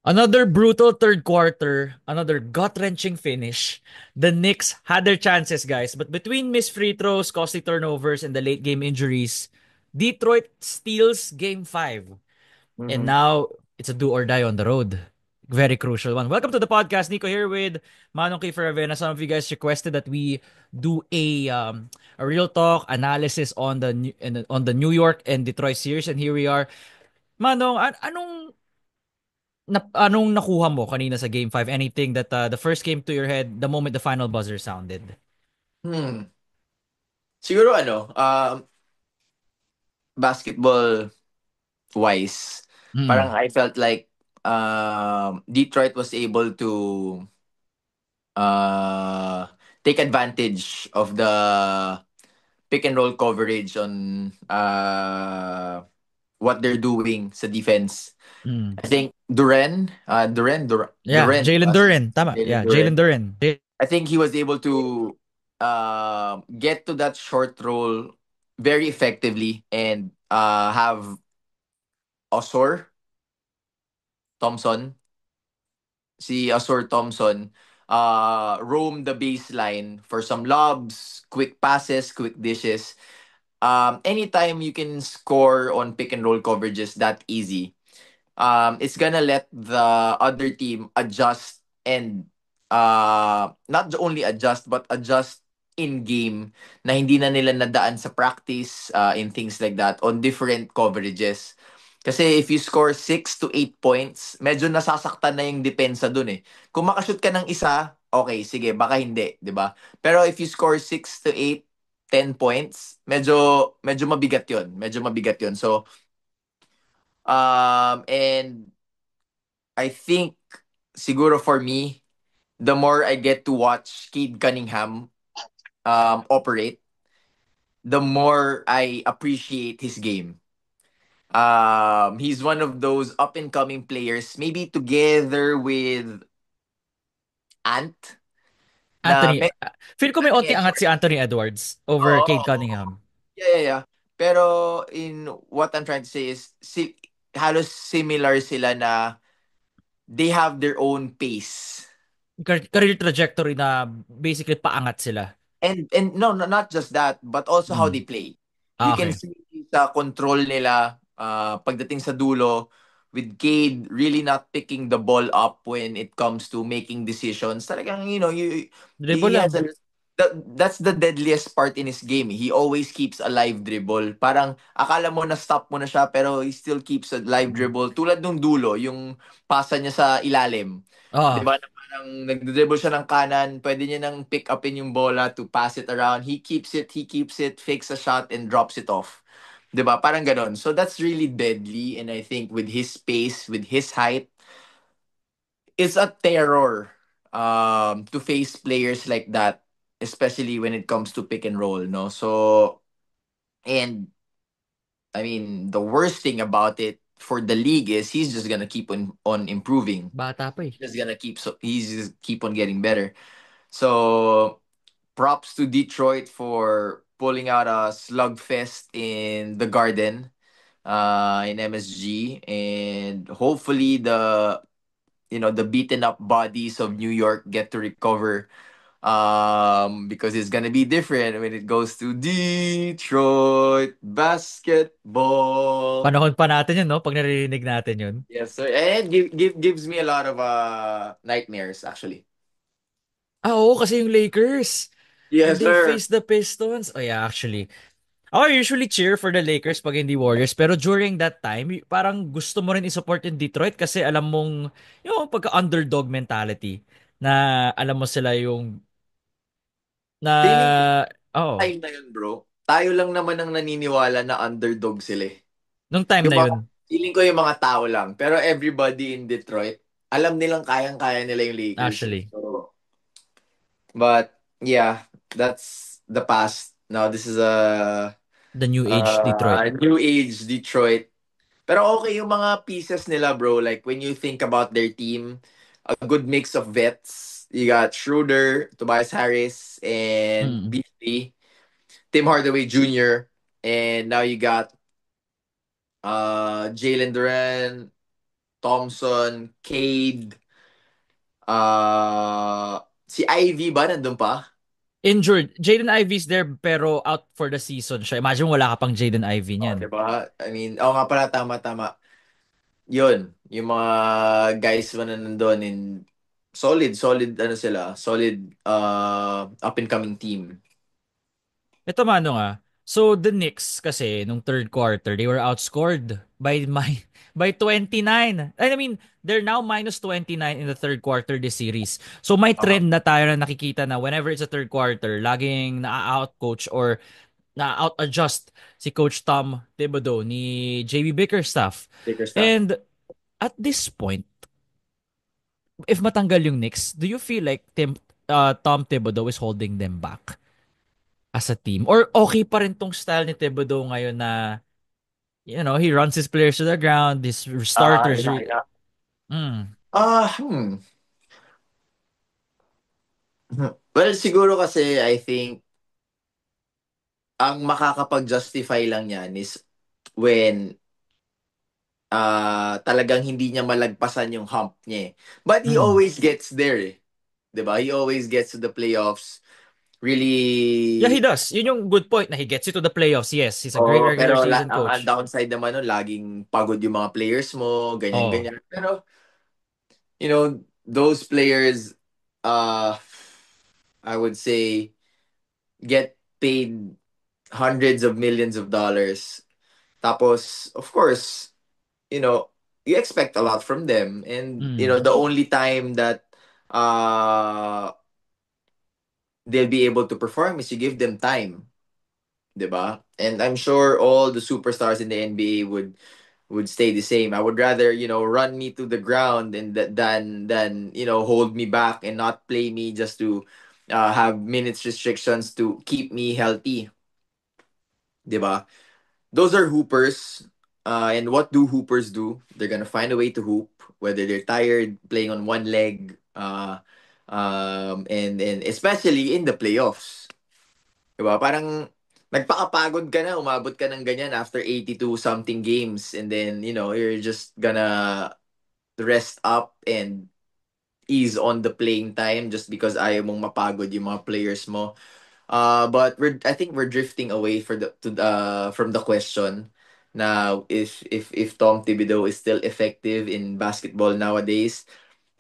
Another brutal third quarter, another gut-wrenching finish. The Knicks had their chances, guys, but between missed free throws, costly turnovers, and the late game injuries, Detroit steals game 5. And Mhm. now it's a do or die on the road. Very crucial one. Welcome to the podcast. Nico here with Manong Kiefer Avena. Some of you guys requested that we do a real talk analysis on the New York and Detroit series, and here we are. Manong, anong nakuha mo kanina sa Game 5? Anything that the first came to your head the moment the final buzzer sounded? Hmm. Siguro basketball wise, parang Mm. I felt like Detroit was able to uh take advantage of the pick and roll coverage on what they're doing sa defense. Mm. I think Yeah, Jalen Duren. Tama. Jalen Yeah, Duren. Jalen Duren. I think he was able to get to that short roll very effectively and have Osor Thompson, si Osor Thompson, roam the baseline for some lobs, quick passes, quick dishes. Anytime you can score on pick and roll coverages that easy, it's gonna let the other team adjust and not only adjust but adjust in game na hindi na nila nadaan sa practice in things like that on different coverages. Kasi if you score 6 to 8 points, medyo nasasaktan na yung depensa dun eh. Kung makashoot ka ng isa, okay, sige, baka hindi, 'di ba? Pero if you score 6 to 8, 10 points, medyo mabigat 'yon. Medyo mabigat 'yon. So, and I think siguro for me, the more I get to watch Cade Cunningham operate, the more I appreciate his game. He's one of those up and coming players, maybe together with Ant, na Anthony, feel ko may Anthony onting angat si Edwards. Anthony Edwards over Oo, Cade oo, oo. Cunningham. Yeah, yeah, yeah. Pero in what I'm trying to say is, halos similar sila na they have their own pace. Career trajectory na basically paangat sila. And no, not just that, but also how Mm. they play. You can Okay. see sa control nila pagdating sa dulo with Cade really not picking the ball up when it comes to making decisions. Talagang Dribble he has lang. that's the deadliest part in his game. He always keeps a live dribble. Parang akala mo na stop mo na siya pero he still keeps a live Mm. dribble. Tulad nung dulo, yung pasa niya sa ilalim. 'Di Oo. ba? Parang nagdribble siya ng kanan, pwede niya nang pick upin yung bola to pass it around. He keeps it, fakes a shot, and drops it off. 'Di ba? Parang ganon. So that's really deadly. And I think with his pace, with his height, it's a terror to face players like that, especially when it comes to pick and roll, no? So, and I mean, the worst thing about it for the league is he's just gonna keep on improving. Bata pa eh. He's just keep on getting better. So props to Detroit for pulling out a slugfest in the Garden, in MSG, and hopefully the beaten up bodies of New York get to recover. Because it's gonna be different when it goes to Detroit basketball. Panahon pa natin yun, no? Pag naririnig natin yun. Yes, sir. And gives me a lot of nightmares actually. Oo, kasi yung Lakers. When Yes, they sir. face the Pistons. Oh yeah, actually. I usually cheer for the Lakers pag hindi Warriors. Pero during that time, parang gusto mo rin i-support yung Detroit kasi alam mong yung pagka-underdog mentality na alam mo sila yung Feeling ko na oh, time na yun, bro. Tayo lang naman ang naniniwala na underdog sila eh. nung time Yung na mga, yun feeling ko yung mga tao lang. Pero everybody in Detroit, alam nilang kayang-kaya nila yung Lakers eh. actually. So, but yeah, that's the past. Now this is The new age Detroit. new age Detroit. Pero okay yung mga pieces nila, bro. Like when you think about their team, a good mix of vets. You got Schroeder, Tobias Harris, and Mm. Beasley, Tim Hardaway Jr., and now you got Jalen Duran. Thompson, Cade, si Ivy ba nandun pa? Injured. Jaden Ivey's there pero out for the season siya. Imagine wala ka pang Jaden Ivey Oh, niyan. 'di ba? I mean, nga pala, tama, tama. Yun, yung mga guys mo na nandun in solid, solid, ano sila, solid, up and coming team. Ito mano nga. So the Knicks kasi nung third quarter, they were outscored by 29. I mean, they're now minus 29 in the third quarter this series. So may Uh-huh. trend na tayo na nakikita na whenever it's a third quarter, laging na-out-coach or na-out-adjust si Coach Tom Thibodeau ni JB Bickerstaff. Bickerstaff. And at this point, if matanggal yung Knicks, do you feel like Tom Thibodeau is holding them back as a team? Or okay pa rin tong style ni Thibodeau ngayon na, he runs his players to the ground, his starters. Yeah. Mm. Ah, Well, siguro kasi I think ang makakapag-justify lang yan is when talagang hindi niya malagpasan yung hump niya eh. But he Mm. always gets there eh. 'Di ba? He always gets to the playoffs. Yeah, he Really. does. Yun yung good point na he gets you to the playoffs. Yes, he's a great Oh, regular pero season ang coach. downside naman nun, laging pagod yung mga players mo, Oh. ganyan-ganyan. Pero, those players, uh, I would say, get paid hundreds of millions of dollars. Tapos, of course, you know, you expect a lot from them. And, Mm. the only time that uh, they'll be able to perform is you give them time. 'Di ba? And I'm sure all the superstars in the NBA would stay the same. I would rather, run me to the ground and than, hold me back and not play me just to have minutes restrictions to keep me healthy, 'di ba? Those are hoopers. And what do hoopers do? They're gonna find a way to hoop, whether they're tired, playing on one leg, and especially in the playoffs. Diba? Parang nagpakapagod ka na, umabot ka ng ganyan after 82 something games and then, you're just gonna rest up and ease on the playing time just because ayaw mong mapagod yung mga players mo. But I think we're drifting away from the question now if Tom Thibodeau is still effective in basketball nowadays.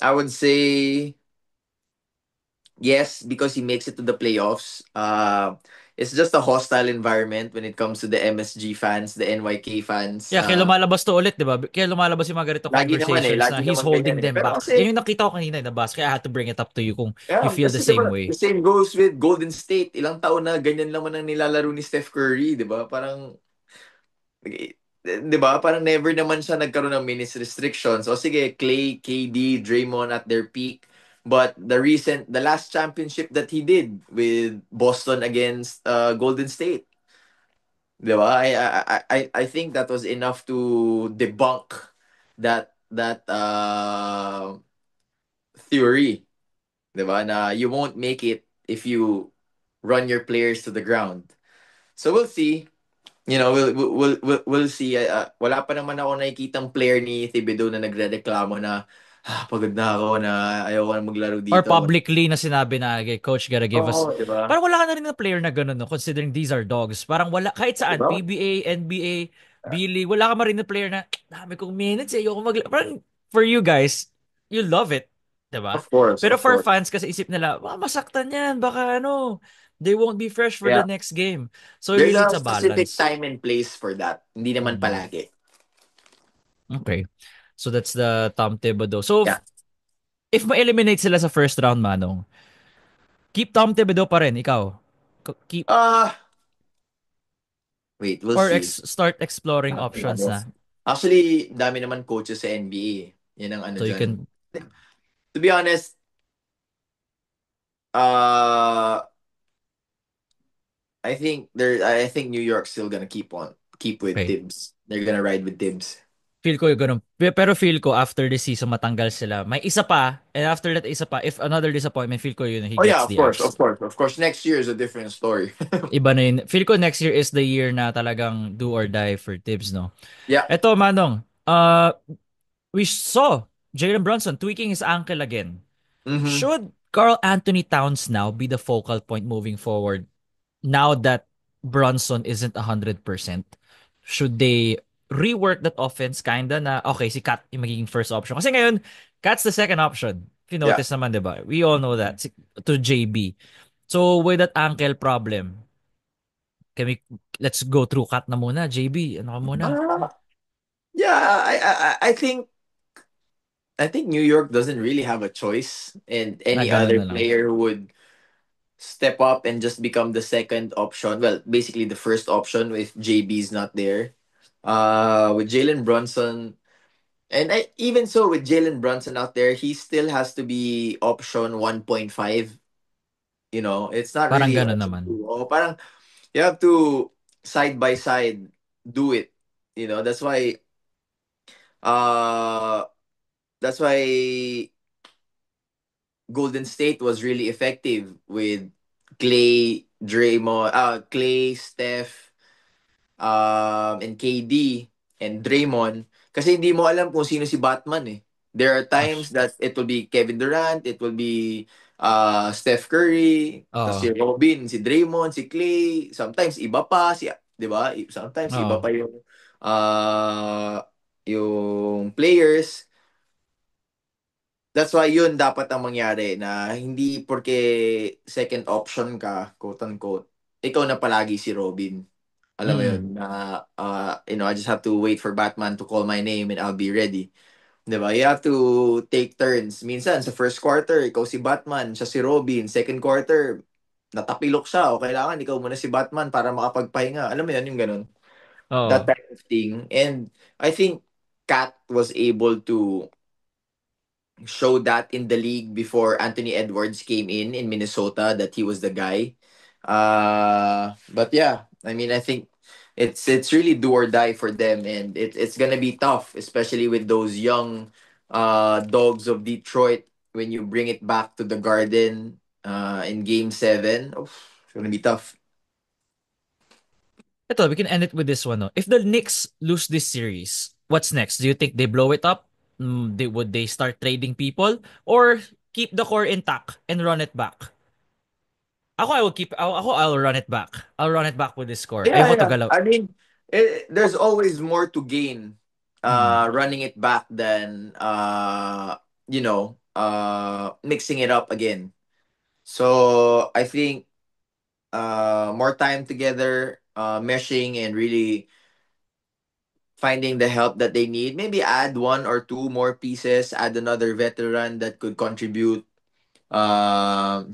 I would say yes, because he makes it to the playoffs. It's just a hostile environment when it comes to the MSG fans, the NYK fans. Yeah, kaya lumalabas to ulit, di ba? Kaya lumalabas yung mga ganito conversations na Lagi he's naman holding ganyan eh. them Pero back. kasi, Yan yung nakita ko kanina na bas, kaya I had to bring it up to you kung you yeah, feel the kasi diba, same the way. same goes with Golden State. Ilang taon na ganyan naman ang nilalaro ni Steph Curry, di ba? Parang, 'di ba? Parang never naman siya nagkaroon ng minutes restrictions. O sige, Clay, KD, Draymond at their peak. But the last championship that he did with Boston against Golden State, 'di ba? I think that was enough to debunk that theory, 'di ba? Na you won't make it if you run your players to the ground. So we'll see. We'll see. Wala pa naman ako nakikitang player ni Thibodeau na nagrereklamo na pagod na ako na ayaw ko na maglaro Or dito. publicly na sinabi na, okay, coach gotta give us. Oo, di ba? Parang wala ka na rin na player na gano'n, no? Considering these are dogs. Parang wala, kahit Di saan, ba? PBA, NBA, B-League, wala ka ma rin na player na, dami kong minutes eh, ayoko parang, for you guys, you love it. Diba? Of course, Pero of for course. fans, kasi isip nila, masaktan yan, baka ano, they won't be fresh for the Yeah. next game. So There's really, a it's a specific balance. time and place for that. Hindi naman Hmm. palagi. Okay. So that's the Tom Thibodeau. So Yeah. if ma-eliminate sila sa first round, Manong, keep Tom Thibodeau pa rin, ikaw. Keep Uh, Wait, we'll or see. start exploring options Ano? na. Actually, dami naman coaches sa NBA. Yan ang ano So you dyan. can To be honest, uh, I think New York's still gonna keep with okay. Tibbs. They're gonna ride with Tibbs. Feel ko yung ganun. Pero feel ko after this season matanggal sila. May isa pa and after that isa pa if another disappointment feel ko yun he Oh yeah, gets of the course, of axe. course, of course. Next year is a different story. Iba na yun. Feel ko next year is the year na talagang do or die for Tibbs, no? Yeah. Eto, Manong. We saw Jalen Brunson tweaking his ankle again. Mm-hmm. Should Carl Anthony Towns now be the focal point moving forward? Now that Brunson isn't 100%, should they rework that offense kinda na, okay, si Kat yung magiging first option? Kasi ngayon, Kat's the second option. If you Yeah. notice naman, di ba? We all know that. To JB. So, with that ankle problem, can we, let's go through Kat na muna. JB, ano ka muna? Uh, yeah, I think New York doesn't really have a choice, and Na any ganun other na lang. player would step up and just become the second option. Well, basically the first option if JB's not there. With Jalen Brunson, and even so with Jalen Brunson out there, he still has to be option 1.5. It's not Parang really ganun option naman. 2. Oh, parang you have to side by side do it. That's why uh that's why Golden State was really effective with Clay, Steph, and KD and Draymond, kasi hindi mo alam kung sino si Batman eh. There are times Ash. that it will be Kevin Durant, it will be Steph Curry, tapos si Oo. Robin, si Draymond, si Clay, sometimes iba pa, 'di ba? Sometimes iba Oo. pa yung players. That's why yun dapat ang mangyari, na hindi porke second option ka, quote unquote, ikaw na palagi si Robin. Alam mo yun, Mm. na I just have to wait for Batman to call my name and I'll be ready. 'Di ba? You have to take turns. Minsan sa first quarter, ikaw si Batman, siya si Robin. Second quarter, natapilok siya o kailangan ikaw muna si Batman para makapagpahinga. Alam mo yun, yung ganun. That Oo. type of thing. And I think Kat was able to show that in the league before Anthony Edwards came in Minnesota, that he was the guy. But yeah, I mean, I think it's really do or die for them, and it's gonna be tough, especially with those young dogs of Detroit when you bring it back to the Garden in Game 7. Oof, it's gonna be tough. Ito, we can end it with this one. No? If the Knicks lose this series, what's next? Do you think they blow it up? Would they start trading people? Or keep the core intact and run it back? I'll run it back. I'll run it back with this score. Yeah, Ayoko to yeah. galaw. I mean, there's always more to gain Mm. running it back than mixing it up again. So I think more time together, meshing and really finding the help that they need. Maybe add one or two more pieces, add another veteran that could contribute.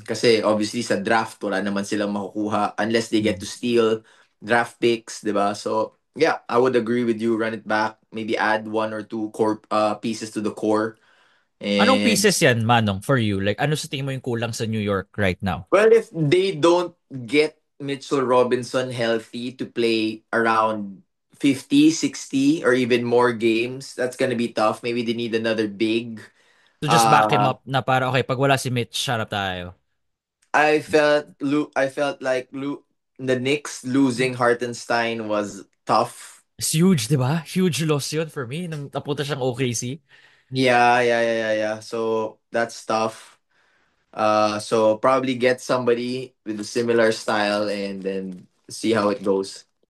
Kasi obviously sa draft wala naman silang makukuha unless they get to Mm. steal draft picks, 'di ba? So yeah, I would agree with you. Run it back, maybe add one or two core pieces to the core. Anong And pieces yan, Manong, for you? Like, ano sa tingin mo yung kulang sa New York right now? well, if they don't get Mitchell Robinson healthy to play around 50, 60, or even more games, that's gonna be tough. Maybe they need another big. To just back him Uh, up na para, okay, pag wala si Mitch, harap tayo. I felt like the Knicks losing Hartenstein was tough. It's huge, di ba? Huge loss yun for me nung napunta siyang OKC. Yeah, yeah, yeah, yeah, yeah. So that's tough. So probably get somebody with a similar style and then see how it goes.